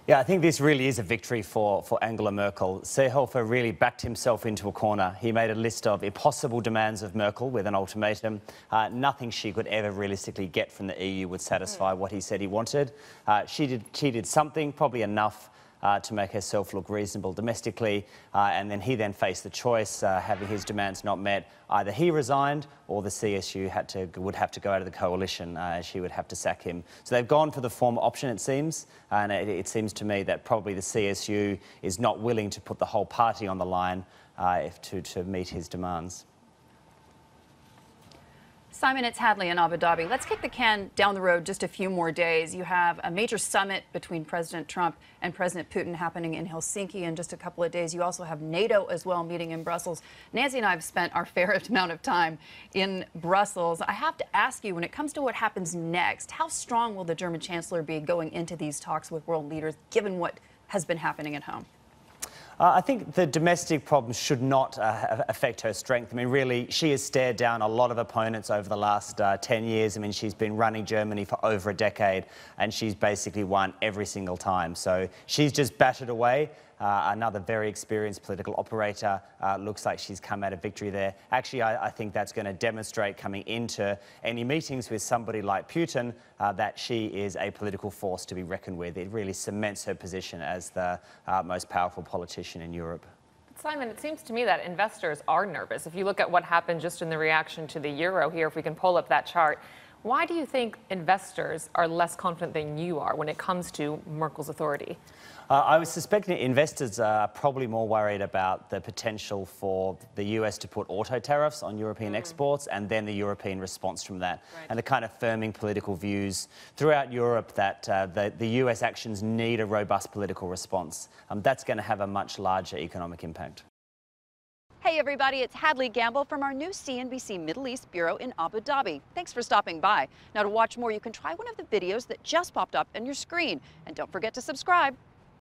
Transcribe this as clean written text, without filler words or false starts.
Yeah, I think this really is a victory for Angela Merkel. Seehofer really backed himself into a corner. He made a list of impossible demands of Merkel with an ultimatum. Nothing she could ever realistically get from the EU would satisfy what he said he wanted. She did something, probably enough, to make herself look reasonable domestically, and then he faced the choice, having his demands not met. Either he resigned or the CSU would have to go out of the coalition. She would have to sack him. So they've gone for the former option, it seems, and it seems to me that probably the CSU is not willing to put the whole party on the line to meet his demands. Simon, it's Hadley in Abu Dhabi. Let's kick the can down the road just a few more days. You have a major summit between President Trump and President Putin happening in Helsinki in just a couple of days. You also have NATO as well meeting in Brussels. Nancy and I have spent our fair amount of time in Brussels. I have to ask you, when it comes to what happens next, how strong will the German Chancellor be going into these talks with world leaders, given what has been happening at home? I think the domestic problems should not affect her strength. I mean, really, she has stared down a lot of opponents over the last 10 years. I mean, she's been running Germany for over a decade, and she's basically won every single time. So she's just battered away. Another very experienced political operator. Looks like she's come out of victory there. Actually, I think that's going to demonstrate coming into any meetings with somebody like Putin that she is a political force to be reckoned with. It really cements her position as the most powerful politician in Europe. Simon, it seems to me that investors are nervous. If you look at what happened just in the reaction to the euro here, if we can pull up that chart, why do you think investors are less confident than you are when it comes to Merkel's authority? I was suspecting investors are probably more worried about the potential for the US to put auto tariffs on European exports and then the European response from that. Right. And the kind of firming political views throughout Europe that the US actions need a robust political response. That's going to have a much larger economic impact. Hey everybody, it's Hadley Gamble from our new CNBC Middle East Bureau in Abu Dhabi. Thanks for stopping by. Now to watch more, you can try one of the videos that just popped up on your screen. And don't forget to subscribe.